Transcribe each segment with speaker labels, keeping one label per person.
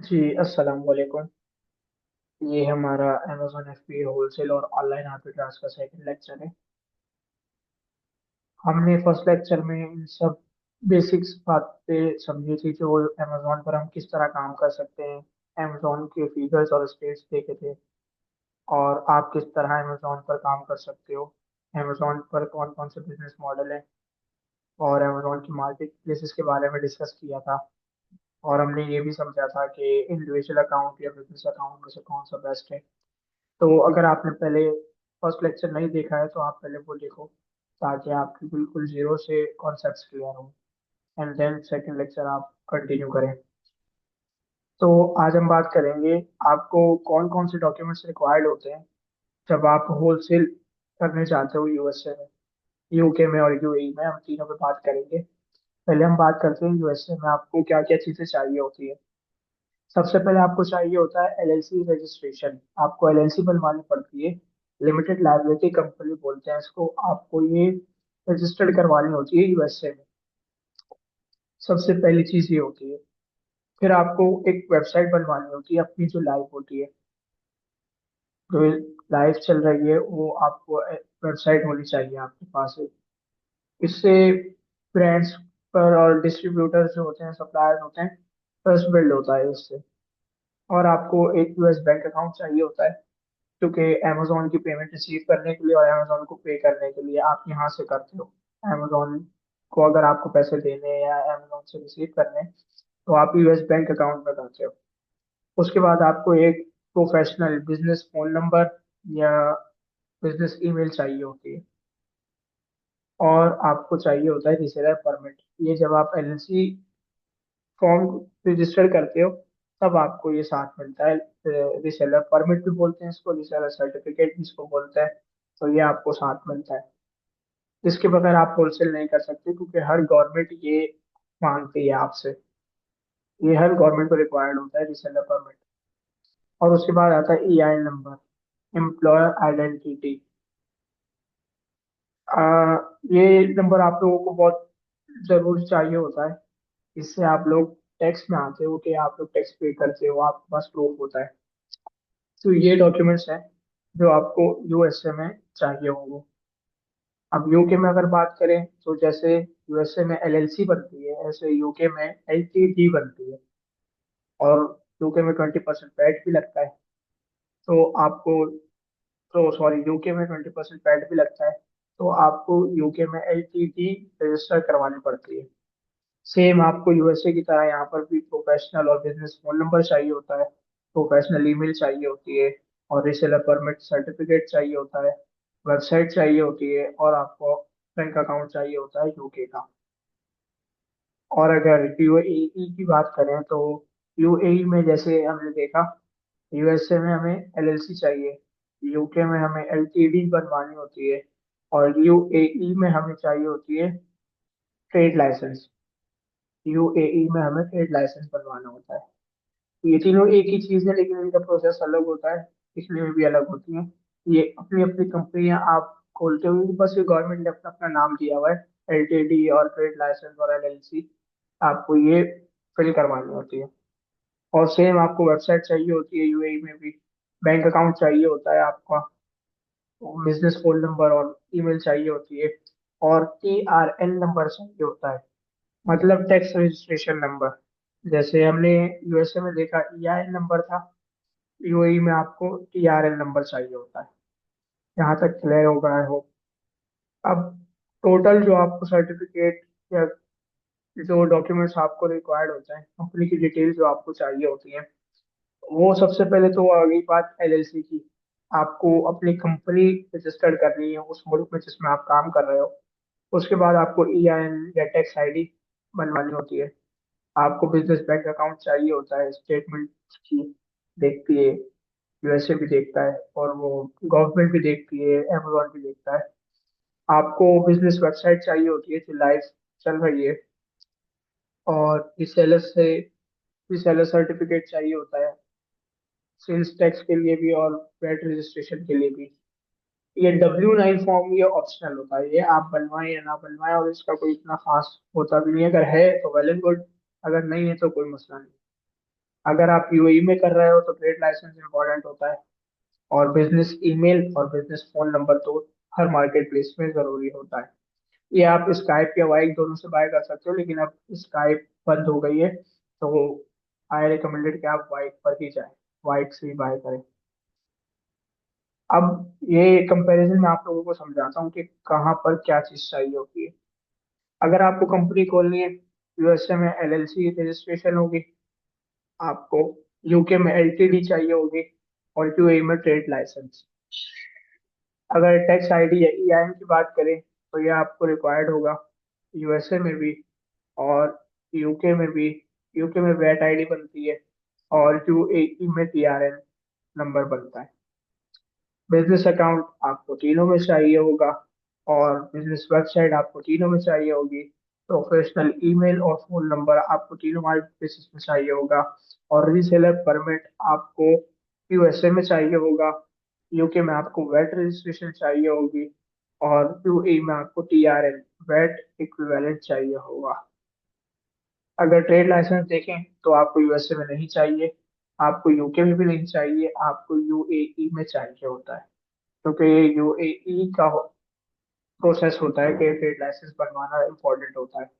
Speaker 1: जी अस्सलाम वालेकुम। ये हमारा अमेजोन एफपीए होलसेल और ऑनलाइन आर्बिट्राज का सेकंड लेक्चर है। हमने फर्स्ट लेक्चर में इन सब बेसिक्स बातें समझी थी, जो अमेजोन पर हम किस तरह काम कर सकते हैं। अमेजोन के फीचर्स और स्टेट्स देखे थे, और आप किस तरह अमेजोन पर काम कर सकते हो। अमेजोन पर कौन कौन से बिजनेस मॉडल हैं, और अमेजोन की मार्केट प्लेसेस के बारे में डिस्कस किया था। और हमने ये भी समझा था कि इंडिविजुअल अकाउंट या बिजनेस अकाउंट में से कौन सा बेस्ट है। तो अगर आपने पहले फर्स्ट लेक्चर नहीं देखा है तो आप पहले वो देखो, ताकि आपकी बिल्कुल जीरो से कॉन्सेप्ट्स क्लियर हो, एंड देन सेकंड लेक्चर आप कंटिन्यू करें। तो आज हम बात करेंगे आपको कौन कौन से डॉक्यूमेंट्स रिक्वायर्ड होते हैं जब आप होलसेल करने चाहते हो यूएसए में, यूके में और यूएई में। हम तीनों पे बात करेंगे। पहले हम बात करते हैं यूएसए में आपको क्या क्या चीज़ें चाहिए होती है। सबसे पहले आपको चाहिए होता है एलएलसी रजिस्ट्रेशन। आपको एलएलसी बनवानी पड़ती है, लिमिटेड लायबिलिटी कंपनी बोलते हैं इसको। आपको ये रजिस्टर्ड करवानी होती है यूएसए में। सबसे पहली चीज ये होती है। फिर आपको एक वेबसाइट बनवानी होती है अपनी, जो लाइव होती है, जो लाइव चल रही है, वो आपको वेबसाइट होनी चाहिए आपके पास। इससे ब्रांड्स पर और डिस्ट्रीब्यूटर्स जो होते हैं, सप्लायर्स होते हैं, ट्रस्ट बिल्ड होता है इससे। और आपको एक यूएस बैंक अकाउंट चाहिए होता है, क्योंकि अमेजोन की पेमेंट रिसीव करने के लिए और अमेजोन को पे करने के लिए आप यहाँ से करते हो। अमेजोन को अगर आपको पैसे देने हैं या अमेजोन से रिसीव करने हैं, तो आप यूएस बैंक अकाउंट में करते हो। उसके बाद आपको एक प्रोफेशनल बिजनेस फोन नंबर या बिजनेस ईमेल चाहिए होती है। और आपको चाहिए होता है रिसेलर परमिट। ये जब आप एलएलसी फॉर्म रजिस्टर करते हो, तब आपको ये साथ मिलता है। रिसेलर परमिट भी बोलते हैं इसको, रिसेलर सर्टिफिकेट भी इसको बोलते हैं। तो ये आपको साथ मिलता है। इसके बगैर आप होलसेल नहीं कर सकते, क्योंकि हर गवर्नमेंट ये मांगती है आपसे। ये हर गवर्नमेंट को रिक्वायर्ड होता है रिसेलर परमिट। और उसके बाद आता है ईआईएन नंबर, एम्प्लॉयर आइडेंटिटी। ये नंबर आप लोगों को बहुत जरूर चाहिए होता है। इससे आप लोग टैक्स में आते हो, कि आप लोग टैक्स पे करते हो, आपके पास प्रूफ होता है। तो ये डॉक्यूमेंट्स हैं जो आपको यूएसए में चाहिए होंगे। अब यूके में अगर बात करें, तो जैसे यूएसए में एलएलसी बनती है, ऐसे यूके में एलटीडी बनती है। और यूके में 20% वैट भी लगता है। तो आपको, तो सॉरी, यूके में 20% वैट भी लगता है। तो आपको यूके में एलटीडी रजिस्टर करवानी पड़ती है। सेम आपको यूएसए की तरह यहाँ पर भी प्रोफेशनल और बिजनेस फोन नंबर चाहिए होता है, प्रोफेशनल ईमेल चाहिए होती है, और रीसेलर परमिट सर्टिफिकेट चाहिए होता है, वेबसाइट चाहिए होती है, और आपको बैंक अकाउंट चाहिए होता है यूके का। और अगर यूएई की बात करें, तो यूएई में जैसे हमने देखा, यूएसए में हमें एलएलसी चाहिए, यूके में हमें एलटीडी बनवानी होती है, और यूएई में हमें चाहिए होती है ट्रेड लाइसेंस। यूएई में हमें ट्रेड लाइसेंस बनवाना होता है। ये तीनों एक ही चीज है, लेकिन इनका प्रोसेस अलग होता है, इसलिए भी अलग होती है। ये अपनी अपनी कंपनियां आप खोलते हुए, बस ये गवर्नमेंट ने अपना अपना नाम दिया हुआ है, एलटीडी और ट्रेड लाइसेंस और एलएलसी। आपको ये फिल करवानी होती है। और सेम आपको वेबसाइट चाहिए होती है यूएई में भी, बैंक अकाउंट चाहिए होता है आपका, बिजनेस फोन नंबर और ईमेल चाहिए होती है, और टीआरएन नंबर चाहिए होता है, मतलब टैक्स रजिस्ट्रेशन नंबर। जैसे हमने यूएसए में देखा ईआईएन नंबर था, यूएई में आपको टीआरएन नंबर चाहिए होता है। यहाँ तक क्लियर होगा आई होप। अब टोटल जो आपको सर्टिफिकेट या जो डॉक्यूमेंट्स आपको रिक्वायर्ड होते हैं, कंपनी की डिटेल जो आपको चाहिए होती है, वो सबसे पहले तो आ गई बात एलएलसी की। आपको अपनी कंपनी रजिस्टर्ड करनी है उस मुल्क में जिसमें आप काम कर रहे हो। उसके बाद आपको ईआईएन या टैक्स आईडी बनवानी होती है। आपको बिजनेस बैंक अकाउंट चाहिए होता है, स्टेटमेंट की देखती है, यूएसए भी देखता है, और वो गवर्नमेंट भी देखती है, अमेजोन भी देखता है। आपको बिजनेस वेबसाइट चाहिए होती है जो लाइव चल रही है, और रिसेलर सर्टिफिकेट चाहिए होता है, सेल्स टैक्स के लिए भी और वैट रजिस्ट्रेशन के लिए भी। ये W9 फॉर्म ये ऑप्शनल होता है, ये आप बनवाएं या ना बनवाएं, और इसका कोई इतना खास होता भी नहीं है। अगर है तो वेल एंड गुड, अगर नहीं है तो कोई मसला नहीं। अगर आप यूएई में कर रहे हो तो ट्रेड लाइसेंस इंपॉर्टेंट होता है, और बिजनेस ईमेल और बिजनेस फोन नंबर तो हर मार्केट प्लेस में जरूरी होता है। ये आप स्काइप या वाइक दोनों से बाय कर सकते हो, लेकिन अब स्काइप बंद हो गई है, तो आई रिकमेंडेड कि आप वाइक पर ही जाएं, वाइक से ही बाय करें। अब ये कंपैरिजन मैं आप लोगों को समझाता हूँ कि कहाँ पर क्या चीज़ चाहिए होती है। अगर आपको कंपनी खोलनी है, यूएसए में एलएलसी रजिस्ट्रेशन होगी आपको, यूके में एलटीडी चाहिए होगी, और यूएई में ट्रेड लाइसेंस। अगर टैक्स आईडी या ईआईएन की बात करें तो ये आपको रिक्वायर्ड होगा, यूएसए में भी और यूके में भी। यूके में वैट आईडी बनती है, और यूएई में टीआरएन नंबर बनता है। बिजनेस अकाउंट आपको तीनों में चाहिए होगा, और बिजनेस वेबसाइट आपको तीनों में चाहिए होगी। प्रोफेशनल ईमेल और फोन नंबर आपको तीनों बेसिस में चाहिए होगा। और रीसेलर परमिट आपको यूएसए में चाहिए होगा, यूके में आपको वेट रजिस्ट्रेशन चाहिए होगी, और यूएई में आपको टीआरएन वेट इक्विवेलेंट चाहिए होगा। अगर ट्रेड लाइसेंस देखें तो आपको यूएसए में नहीं चाहिए, आपको यूके में भी नहीं चाहिए, आपको यूएई में चाहिए होता है, क्योंकि ये यूएई का प्रोसेस होता है कि ट्रेड लाइसेंस बनवाना इम्पोर्टेंट होता है।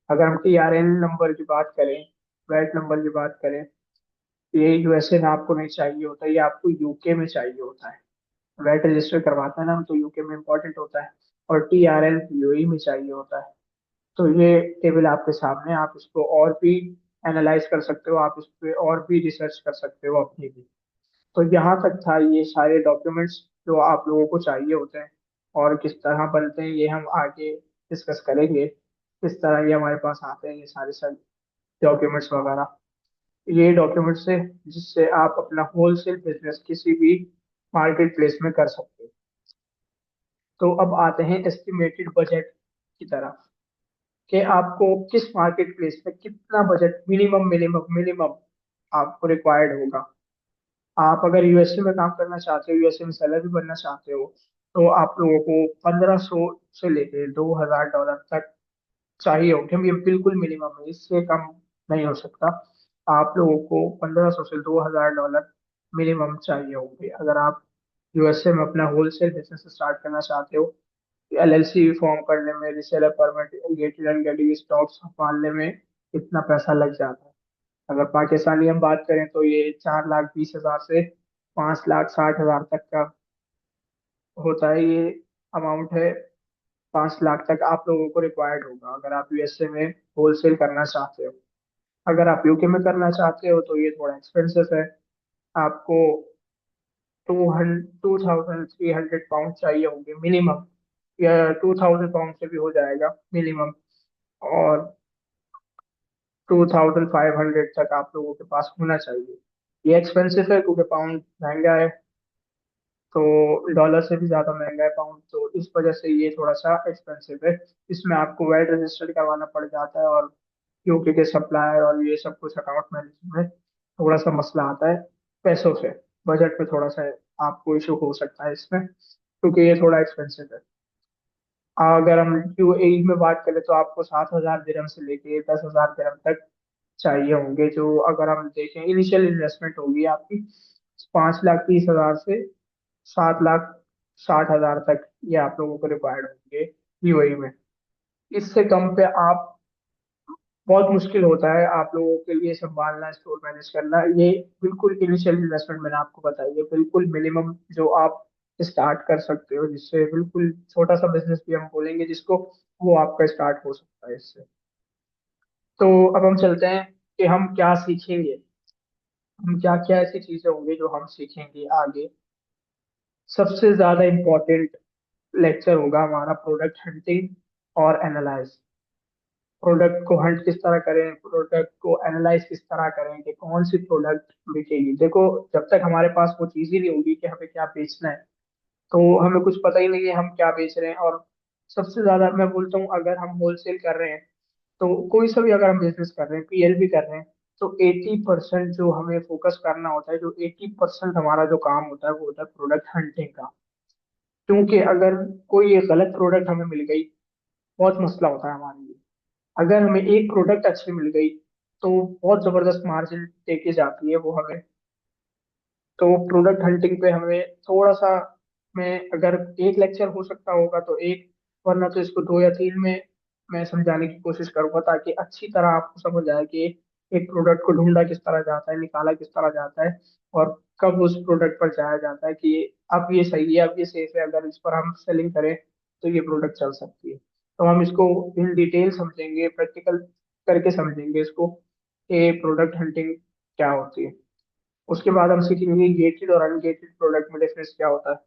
Speaker 1: अगर हम टीआरएन नंबर की बात करें, वैट नंबर की बात करें, ये यूएसए में आपको नहीं चाहिए होता, ये आपको यूके में चाहिए होता है। वैट रजिस्टर करवाते हैं ना हम, तो यूके में इम्पोर्टेंट होता है, और टीआरएन यूएई में चाहिए होता है। तो ये टेबल आपके सामने है, आप इसको और भी एनालाइज कर सकते हो, आप इस पे और भी रिसर्च कर सकते हो अपनी भी। तो यहाँ तक था ये सारे डॉक्यूमेंट्स जो आप लोगों को चाहिए होते हैं, और किस तरह बनते हैं ये हम आगे डिस्कस करेंगे, किस तरह ये हमारे पास आते हैं ये सारे सारे डॉक्यूमेंट्स वगैरह। ये डॉक्यूमेंट्स है जिससे आप अपना होलसेल बिजनेस किसी भी मार्केट प्लेस में कर सकते हो। तो अब आते हैं एस्टिमेटेड बजट की तरफ, कि आपको किस मार्केट प्लेस में कितना बजट मिनिमम मिनिमम मिनिमम आपको रिक्वायर्ड होगा। आप अगर यूएसए में काम करना चाहते हो, यूएसए में सैलरी बनना चाहते हो, तो आप लोगों को 1500 से लेके $2000 तक चाहिए होंगे। ये बिल्कुल मिनिमम है, इससे कम नहीं हो सकता। आप लोगों को 1500 से $2000 मिनिमम चाहिए होंगे अगर आप यूएसए में अपना होलसेल बिजनेस स्टार्ट करना चाहते हो। एलएलसी फॉर्म करने में, reseller permit, gated and getting stock संभालने में इतना पैसा लग जाता है। अगर पाकिस्तानी हम बात करें तो ये 4,20,000 से 5,60,000 तक का होता है, ये अमाउंट है। 5 लाख तक आप लोगों को रिक्वायर्ड होगा अगर आप यूएसए में होलसेल करना चाहते हो। अगर आप यूके में करना चाहते हो तो ये थोड़ा एक्सपेंसिव है, आपको 2,300 पाउंड चाहिए होंगे मिनिमम, या 2,000 पाउंड से भी हो जाएगा मिनिमम, और 2,500 तक आप लोगों के पास होना चाहिए। ये एक्सपेंसिव है क्योंकि पाउंड महंगा है, तो डॉलर से भी ज्यादा महंगा है पाउंड, तो इस वजह से ये थोड़ा सा एक्सपेंसिव है। इसमें आपको वैट रजिस्टर करवाना पड़ जाता है, और यूके के सप्लायर और ये सब कुछ अकाउंट मैनेजमेंट में थोड़ा सा मसला आता है पैसों से। बजट में थोड़ा सा आपको इशू हो सकता है इसमें, क्योंकि ये थोड़ा एक्सपेंसिव है। अगर हम यूएई में बात करें तो आपको 7,000 दिरहम से लेके 10,000 दिरहम तक चाहिए होंगे, जो अगर हम देखें इनिशियल इन्वेस्टमेंट होगी आपकी 5,30,000 से 7,60,000 तक, ये आप लोगों को रिक्वायर्ड होंगे यूएई में। इससे कम पे आप, बहुत मुश्किल होता है आप लोगों के लिए संभालना, स्टोर मैनेज करना। ये बिल्कुल इनिशियल इन्वेस्टमेंट मैंने आपको बताई है, बिल्कुल मिनिमम जो आप स्टार्ट कर सकते हो, जिससे बिल्कुल छोटा सा बिजनेस भी हम बोलेंगे जिसको, वो आपका स्टार्ट हो सकता है इससे। तो अब हम चलते हैं कि हम क्या सीखेंगे, हम क्या क्या ऐसी चीजें होंगी जो हम सीखेंगे आगे। सबसे ज्यादा इम्पोर्टेंट लेक्चर होगा हमारा प्रोडक्ट हंटिंग और एनालाइज। प्रोडक्ट को हंट किस तरह करें, प्रोडक्ट को एनालाइज किस तरह करें कि कौन सी प्रोडक्ट बिकेगी। देखो, जब तक हमारे पास वो चीज ही नहीं होगी कि हमें क्या बेचना है, तो हमें कुछ पता ही नहीं है हम क्या बेच रहे हैं। और सबसे ज्यादा मैं बोलता हूँ, अगर हम होलसेल कर रहे हैं, तो कोई सा भी अगर हम बिजनेस कर रहे हैं, पीएल भी कर रहे हैं, तो 80% जो हमें फोकस करना होता है, जो 80% हमारा जो काम होता है वो होता है प्रोडक्ट हंटिंग का। क्योंकि अगर कोई एक गलत प्रोडक्ट हमें मिल गई, बहुत मसला होता है हमारे लिए। अगर हमें एक प्रोडक्ट अच्छी मिल गई, तो बहुत जबरदस्त मार्जिन देके जाती है वो हमें। तो प्रोडक्ट हंटिंग पे हमें थोड़ा सा, मैं अगर एक लेक्चर हो सकता होगा तो एक, वरना तो इसको 2 या 3 में मैं समझाने की कोशिश करूंगा, ताकि अच्छी तरह आपको समझ आए कि एक प्रोडक्ट को ढूंढा किस तरह जाता है, निकाला किस तरह जाता है, और कब उस प्रोडक्ट पर जाया जाता है कि अब ये सही है, अब ये सेफ है, अगर इस पर हम सेलिंग करें तो ये प्रोडक्ट चल सकती है। तो हम इसको इन डिटेल समझेंगे, प्रैक्टिकल करके समझेंगे इसको कि प्रोडक्ट हंटिंग क्या होती है। उसके बाद हम सीखेंगे गेटेड और अनगेटेड प्रोडक्ट में डिफरेंस क्या होता है,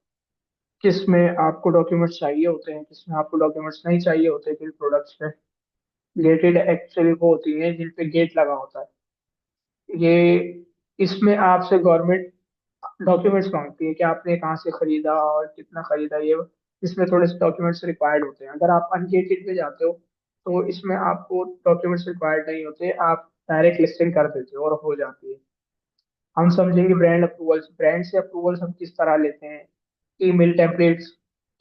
Speaker 1: किस में आपको डॉक्यूमेंट्स चाहिए होते हैं, किस में आपको डॉक्यूमेंट्स नहीं चाहिए होते किन प्रोडक्ट्स में। गेटेड एक्चुअली वो होती है जिन पे गेट लगा होता है। ये, इसमें आपसे गवर्नमेंट डॉक्यूमेंट्स मांगती है कि आपने कहाँ से खरीदा और कितना खरीदा, ये इसमें थोड़े से डॉक्यूमेंट्स रिक्वायर्ड होते हैं। अगर आप अनगेटेड पे जाते हो तो इसमें आपको डॉक्यूमेंट्स रिक्वायर्ड नहीं होते, आप डायरेक्ट लिस्टिंग कर देते हो और हो जाती है। हम समझेंगे ब्रांड अप्रूवल्स, ब्रांड से अप्रूवल्स हम किस तरह लेते हैं, ईमेल टेम्पलेट्स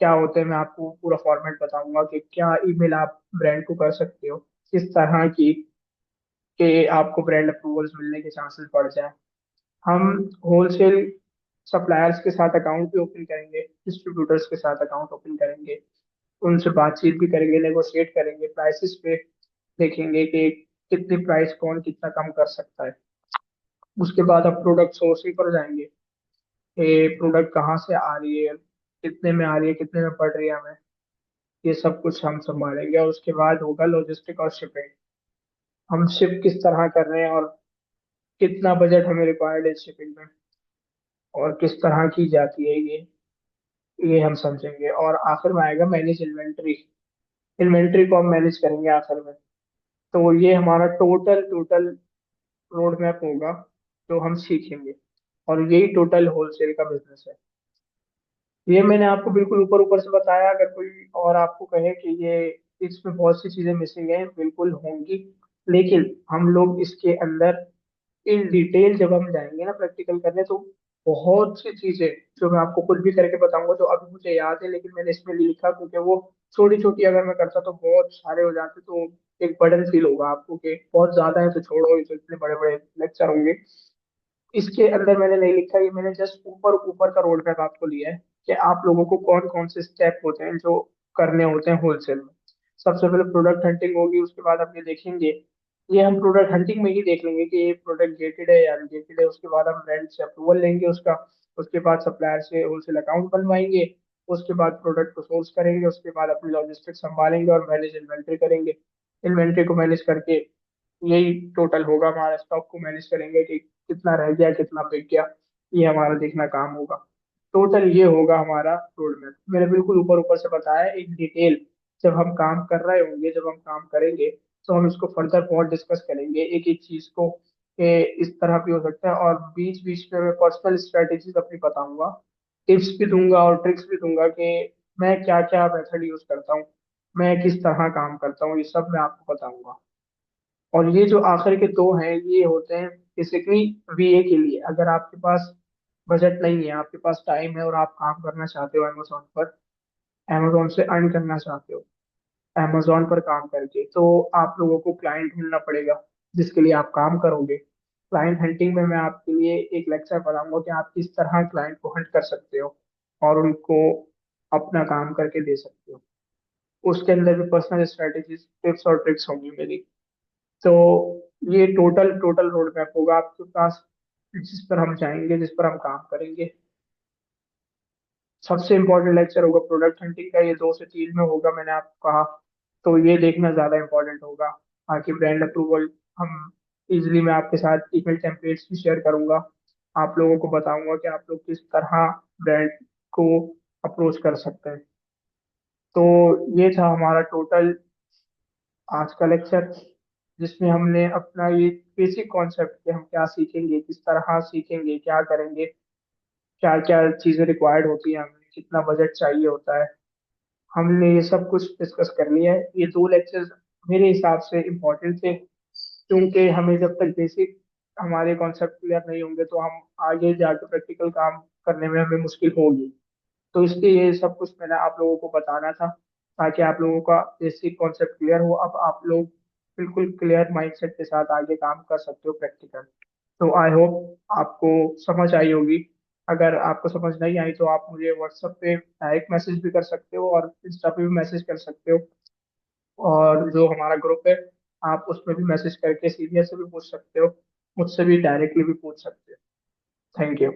Speaker 1: क्या होते हैं, मैं आपको पूरा फॉर्मेट बताऊंगा कि क्या ईमेल आप ब्रांड को कर सकते हो, किस तरह की कि आपको ब्रांड अप्रूवल्स मिलने के चांसेस बढ़ जाए। हम होलसेल सप्लायर्स के साथ अकाउंट भी ओपन करेंगे, डिस्ट्रीब्यूटर्स के साथ अकाउंट ओपन करेंगे, उनसे बातचीत भी करेंगे, नेगोशिएट करेंगे प्राइसेस पे, देखेंगे कि कितनी प्राइस कौन कितना कम कर सकता है। उसके बाद आप प्रोडक्ट सोर्सिंग पर जाएंगे, ये प्रोडक्ट कहाँ से आ रही है, कितने में आ रही है, कितने में पड़ रही है हमें, ये सब कुछ हम संभालेंगे। और उसके बाद होगा लॉजिस्टिक और शिपिंग, हम शिप किस तरह कर रहे हैं और कितना बजट हमें रिक्वायर्ड है शिपिंग में, और किस तरह की जाती है ये हम समझेंगे। और आखिर में आएगा मैनेज इन्वेंट्री, इन्वेंट्री को हम मैनेज करेंगे आखिर में। तो ये हमारा टोटल टोटल रोड मैप होगा जो हम सीखेंगे, और यही टोटल होलसेल का बिजनेस है। ये मैंने आपको बिल्कुल ऊपर ऊपर से बताया, अगर कोई और आपको कहे कि ये इसमें बहुत सी चीजें मिसिंग हैं, बिल्कुल होंगी, लेकिन हम लोग इसके अंदर इन डिटेल जब हम जाएंगे ना प्रैक्टिकल करने, तो बहुत सी चीजें जो मैं आपको खुद भी करके बताऊंगा, जो अभी मुझे याद है लेकिन मैंने इसमें नहीं लिखा, क्योंकि वो छोटी छोटी अगर मैं करता तो बहुत सारे हो जाते, तो एक बर्डन फील होगा आपको कि बहुत ज्यादा है, तो छोड़ो, ये तो इतने बड़े बड़े लेक्चर होंगे। इसके अंदर मैंने नहीं लिखा, ये मैंने जस्ट ऊपर ऊपर का रोड मैप आपको लिया है कि आप लोगों को कौन कौन से स्टेप होते हैं जो करने होते हैं होलसेल में। सबसे पहले प्रोडक्ट हंटिंग होगी, उसके बाद हम ये देखेंगे, ये हम प्रोडक्ट हंटिंग में ही देख लेंगे कि ये प्रोडक्ट गेटेड है या अनगेटेड है। उसके बाद हम ब्रांड से अप्रूवल लेंगे उसका, उसके बाद सप्लायर से होलसेल अकाउंट बनवाएंगे, उसके बाद प्रोडक्ट को सोर्स करेंगे, उसके बाद अपनी लॉजिस्टिक्स संभालेंगे और मैनेज इन्वेंट्री करेंगे। इन्वेंट्री को मैनेज करके यही टोटल होगा, हमारा स्टॉक को मैनेज करेंगे कि कितना रह गया कितना बिक गया, ये हमारा देखना काम होगा। टोटल ये होगा हमारा रोड मैप, मैंने बिल्कुल ऊपर ऊपर से बताया इन डिटेल। जब हम काम कर रहे होंगे, जब हम काम करेंगे, तो हम इसको फर्दर बहुत डिस्कस करेंगे एक एक चीज को, कि इस तरह भी हो सकता है। और बीच बीच में मैं पर्सनल स्ट्रेटेजीज अपनी बताऊंगा, टिप्स भी दूंगा और ट्रिक्स भी दूंगा कि मैं क्या क्या मेथड यूज करता हूँ, मैं किस तरह काम करता हूँ, ये सब मैं आपको बताऊंगा। और ये जो आखिर के दो हैं, ये होते हैं बेसिकली वीए के लिए। अगर आपके पास बजट नहीं है, आपके पास टाइम है और आप काम करना चाहते हो अमेजोन पर, अमेजोन से अर्न करना चाहते हो अमेजोन पर काम करके, तो आप लोगों को क्लाइंट ढूंढना पड़ेगा जिसके लिए आप काम करोगे। क्लाइंट हंटिंग में मैं आपके लिए एक लेक्चर पढ़ाऊंगा कि आप किस तरह क्लाइंट को हंट कर सकते हो और उनको अपना काम करके दे सकते हो। उसके अंदर भी पर्सनल स्ट्रेटेजीज टिप्स और ट्रिक्स होंगी मेरी। तो ये टोटल टोटल रोड मैप होगा आपके पास, जिस पर हम जाएंगे, जिस पर हम काम करेंगे। सबसे इम्पोर्टेंट लेक्चर होगा प्रोडक्ट हंटिंग का, ये 2 से 3 में होगा मैंने आपको कहा, तो ये देखना ज्यादा इम्पोर्टेंट होगा। बाकी ब्रांड अप्रूवल हम इजिली, मैं आपके साथ ईमेल टेम्पलेट्स भी शेयर करूंगा, आप लोगों को बताऊंगा कि आप लोग किस तरह ब्रांड को अप्रोच कर सकते हैं। तो ये था हमारा टोटल आज का लेक्चर, जिसमें हमने अपना ये बेसिक कॉन्सेप्ट कि हम क्या सीखेंगे, किस तरह सीखेंगे, क्या करेंगे, क्या क्या चीजें रिक्वायर्ड होती हैं, हमें कितना बजट चाहिए होता है, हमने ये सब कुछ डिस्कस कर लिया है। ये 2 लेक्चर्स मेरे हिसाब से इम्पोर्टेंट थे, क्योंकि हमें जब तक बेसिक हमारे कॉन्सेप्ट क्लियर नहीं होंगे तो हम आगे जाके प्रैक्टिकल काम करने में हमें मुश्किल होगी। तो इसलिए ये सब कुछ मैंने आप लोगों को बताना था, ताकि आप लोगों का बेसिक कॉन्सेप्ट क्लियर हो। अब आप लोग बिल्कुल क्लियर माइंडसेट के साथ आगे काम कर सकते हो प्रैक्टिकल। तो आई होप आपको समझ आई होगी। अगर आपको समझ नहीं आई तो आप मुझे व्हाट्सएप पे डायरेक्ट मैसेज भी कर सकते हो और इंस्टा पे भी मैसेज कर सकते हो। और जो हमारा ग्रुप है आप उसमें भी मैसेज करके सीनियर से भी पूछ सकते हो, मुझसे भी डायरेक्टली भी पूछ सकते हो। Thank you.